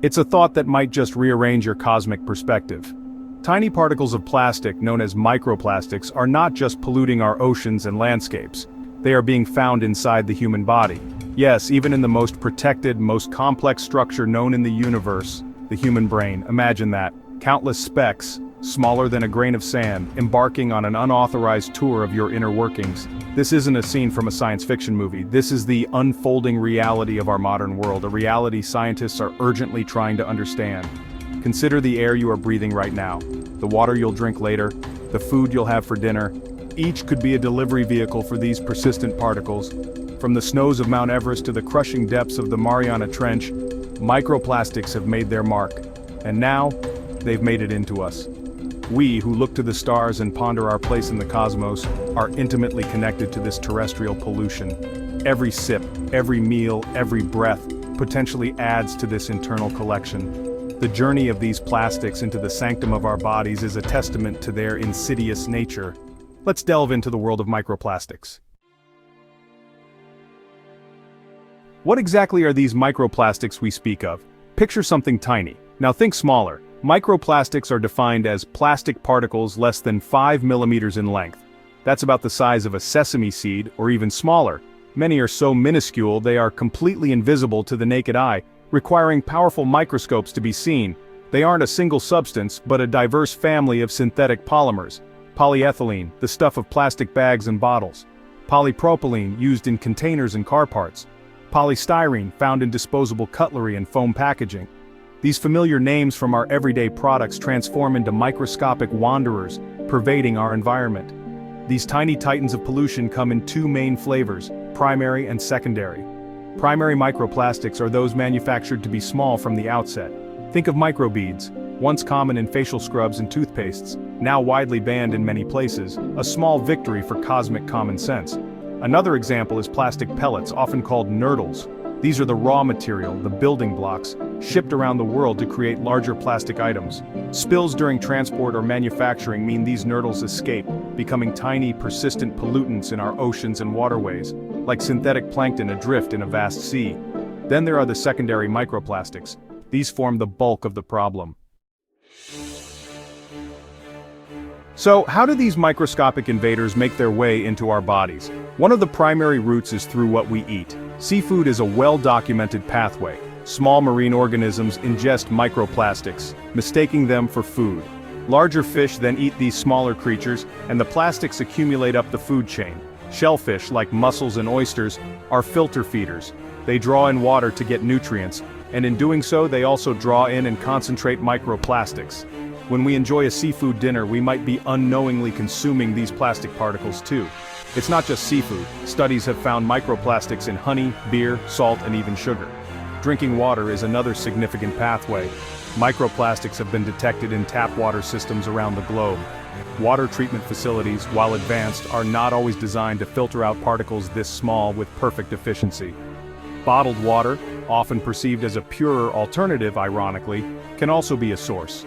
It's a thought that might just rearrange your cosmic perspective. Tiny particles of plastic, known as microplastics, are not just polluting our oceans and landscapes. They are being found inside the human body. Yes, even in the most protected, most complex structure known in the universe, the human brain. Imagine that. Countless specks, smaller than a grain of sand, embarking on an unauthorized tour of your inner workings. This isn't a scene from a science fiction movie. This is the unfolding reality of our modern world, a reality scientists are urgently trying to understand. Consider the air you are breathing right now, the water you'll drink later, the food you'll have for dinner. Each could be a delivery vehicle for these persistent particles. From the snows of Mount Everest to the crushing depths of the Mariana Trench, microplastics have made their mark. And now, they've made it into us. We, who look to the stars and ponder our place in the cosmos, are intimately connected to this terrestrial pollution. Every sip, every meal, every breath, potentially adds to this internal collection. The journey of these plastics into the sanctum of our bodies is a testament to their insidious nature. Let's delve into the world of microplastics. What exactly are these microplastics we speak of? Picture something tiny. Now think smaller. Microplastics are defined as plastic particles less than 5 millimeters in length. That's about the size of a sesame seed, or even smaller. Many are so minuscule they are completely invisible to the naked eye, requiring powerful microscopes to be seen. They aren't a single substance, but a diverse family of synthetic polymers. Polyethylene, the stuff of plastic bags and bottles. Polypropylene, used in containers and car parts. Polystyrene, found in disposable cutlery and foam packaging. These familiar names from our everyday products transform into microscopic wanderers, pervading our environment. These tiny titans of pollution come in two main flavors, primary and secondary. Primary microplastics are those manufactured to be small from the outset. Think of microbeads, once common in facial scrubs and toothpastes, now widely banned in many places, a small victory for cosmic common sense. Another example is plastic pellets, often called nurdles. These are the raw material, the building blocks, shipped around the world to create larger plastic items. Spills during transport or manufacturing mean these nurdles escape, becoming tiny, persistent pollutants in our oceans and waterways, like synthetic plankton adrift in a vast sea. Then there are the secondary microplastics. These form the bulk of the problem. So, how do these microscopic invaders make their way into our bodies? One of the primary routes is through what we eat. Seafood is a well-documented pathway. Small marine organisms ingest microplastics, mistaking them for food. Larger fish then eat these smaller creatures, and the plastics accumulate up the food chain. Shellfish, like mussels and oysters, are filter feeders. They draw in water to get nutrients, and in doing so they also draw in and concentrate microplastics. When we enjoy a seafood dinner, we might be unknowingly consuming these plastic particles too. It's not just seafood. Studies have found microplastics in honey, beer, salt, and even sugar. Drinking water is another significant pathway. Microplastics have been detected in tap water systems around the globe. Water treatment facilities, while advanced, are not always designed to filter out particles this small with perfect efficiency. Bottled water, often perceived as a purer alternative, ironically, can also be a source.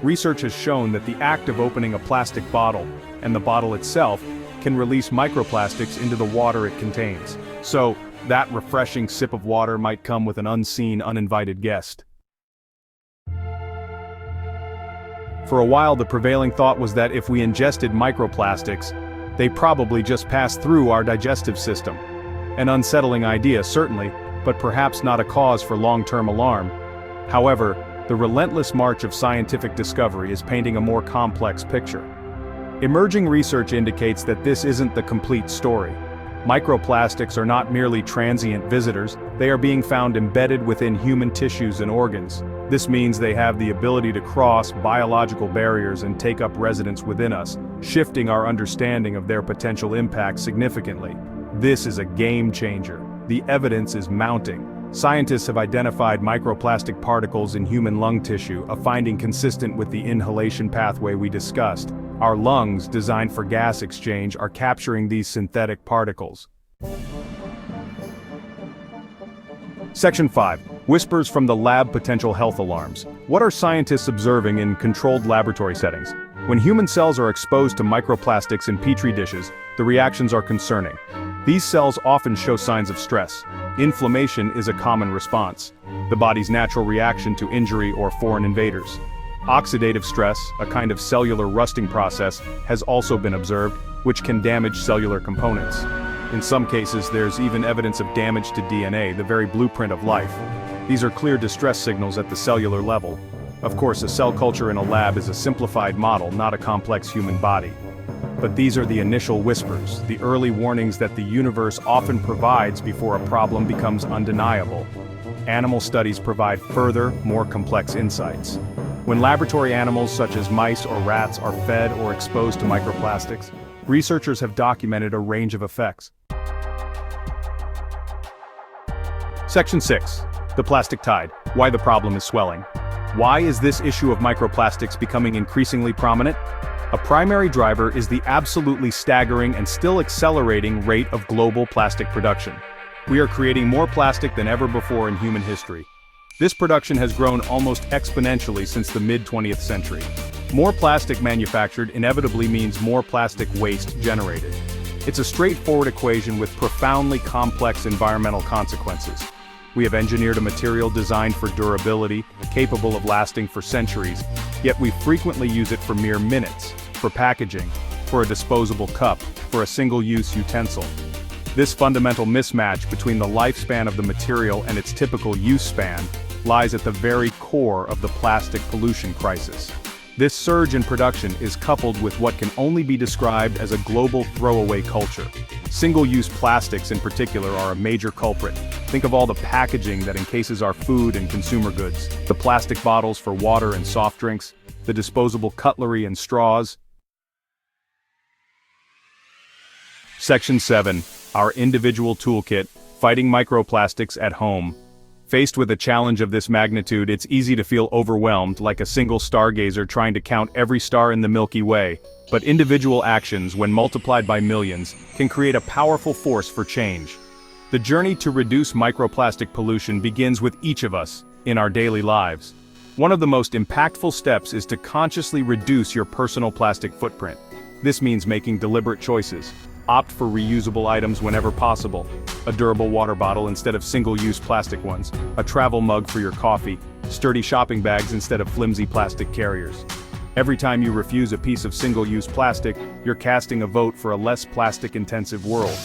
Research has shown that the act of opening a plastic bottle, and the bottle itself, can release microplastics into the water it contains. So, that refreshing sip of water might come with an unseen, uninvited guest. For a while, the prevailing thought was that if we ingested microplastics, they probably just passed through our digestive system. An unsettling idea, certainly, but perhaps not a cause for long-term alarm. However, the relentless march of scientific discovery is painting a more complex picture. Emerging research indicates that this isn't the complete story. Microplastics are not merely transient visitors, they are being found embedded within human tissues and organs. This means they have the ability to cross biological barriers and take up residence within us, shifting our understanding of their potential impact significantly. This is a game changer. The evidence is mounting. Scientists have identified microplastic particles in human lung tissue, a finding consistent with the inhalation pathway we discussed. Our lungs, designed for gas exchange, are capturing these synthetic particles. Section 5. Whispers from the lab: potential health alarms. What are scientists observing in controlled laboratory settings? When human cells are exposed to microplastics in petri dishes, the reactions are concerning. These cells often show signs of stress. Inflammation is a common response, the body's natural reaction to injury or foreign invaders. Oxidative stress, a kind of cellular rusting process, has also been observed, which can damage cellular components. In some cases, there's even evidence of damage to DNA, the very blueprint of life. These are clear distress signals at the cellular level. Of course, a cell culture in a lab is a simplified model, not a complex human body. But these are the initial whispers, the early warnings that the universe often provides before a problem becomes undeniable. Animal studies provide further, more complex insights. When laboratory animals such as mice or rats are fed or exposed to microplastics, researchers have documented a range of effects. Section 6. The plastic tide. Why the problem is swelling. Why is this issue of microplastics becoming increasingly prominent? A primary driver is the absolutely staggering and still accelerating rate of global plastic production. We are creating more plastic than ever before in human history. This production has grown almost exponentially since the mid-20th century. More plastic manufactured inevitably means more plastic waste generated. It's a straightforward equation with profoundly complex environmental consequences. We have engineered a material designed for durability, capable of lasting for centuries, yet we frequently use it for mere minutes, for packaging, for a disposable cup, for a single-use utensil. This fundamental mismatch between the lifespan of the material and its typical use span lies at the very core of the plastic pollution crisis. This surge in production is coupled with what can only be described as a global throwaway culture. Single-use plastics in particular are a major culprit. Think of all the packaging that encases our food and consumer goods, the plastic bottles for water and soft drinks, the disposable cutlery and straws. Section 7. Our individual toolkit, fighting microplastics at home. Faced with a challenge of this magnitude, it's easy to feel overwhelmed, like a single stargazer trying to count every star in the Milky Way. But individual actions, when multiplied by millions, can create a powerful force for change. The journey to reduce microplastic pollution begins with each of us, in our daily lives. One of the most impactful steps is to consciously reduce your personal plastic footprint. This means making deliberate choices. Opt for reusable items whenever possible. A durable water bottle instead of single-use plastic ones. A travel mug for your coffee. Sturdy shopping bags instead of flimsy plastic carriers. Every time you refuse a piece of single-use plastic, you're casting a vote for a less plastic-intensive world.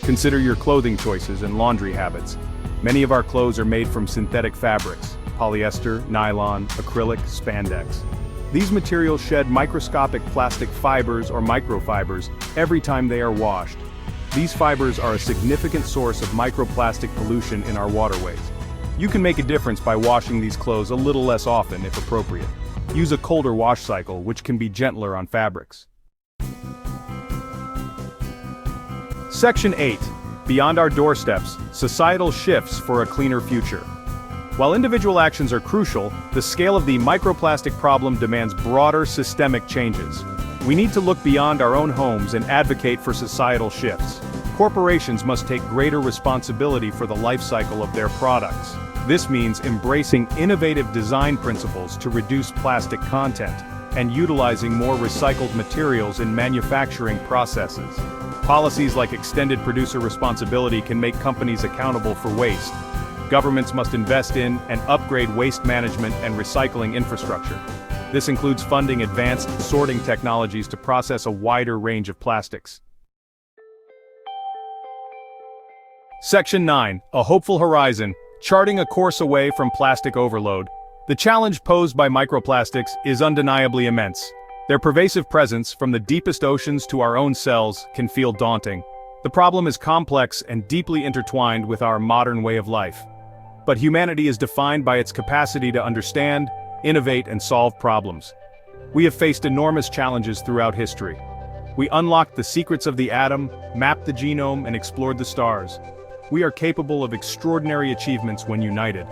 Consider your clothing choices and laundry habits. Many of our clothes are made from synthetic fabrics. Polyester, nylon, acrylic, spandex. These materials shed microscopic plastic fibers or microfibers every time they are washed. These fibers are a significant source of microplastic pollution in our waterways. You can make a difference by washing these clothes a little less often if appropriate. Use a colder wash cycle, which can be gentler on fabrics. Section 8. Beyond our doorsteps, societal shifts for a cleaner future. While individual actions are crucial, the scale of the microplastic problem demands broader systemic changes. We need to look beyond our own homes and advocate for societal shifts. Corporations must take greater responsibility for the life cycle of their products. This means embracing innovative design principles to reduce plastic content, and utilizing more recycled materials in manufacturing processes. Policies like extended producer responsibility can make companies accountable for waste. Governments must invest in and upgrade waste management and recycling infrastructure. This includes funding advanced sorting technologies to process a wider range of plastics. Section 9. A hopeful horizon, charting a course away from plastic overload. The challenge posed by microplastics is undeniably immense. Their pervasive presence, from the deepest oceans to our own cells, can feel daunting. The problem is complex and deeply intertwined with our modern way of life. But humanity is defined by its capacity to understand, innovate, and solve problems. We have faced enormous challenges throughout history. We unlocked the secrets of the atom, mapped the genome, and explored the stars. We are capable of extraordinary achievements when united.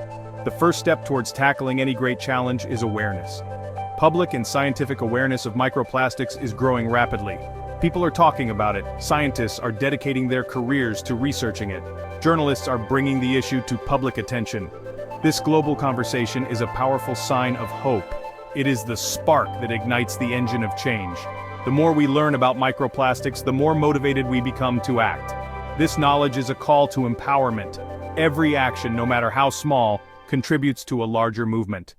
The first step towards tackling any great challenge is awareness. Public and scientific awareness of microplastics is growing rapidly. People are talking about it, scientists are dedicating their careers to researching it. Journalists are bringing the issue to public attention. This global conversation is a powerful sign of hope. It is the spark that ignites the engine of change. The more we learn about microplastics, the more motivated we become to act. This knowledge is a call to empowerment. Every action, no matter how small, contributes to a larger movement.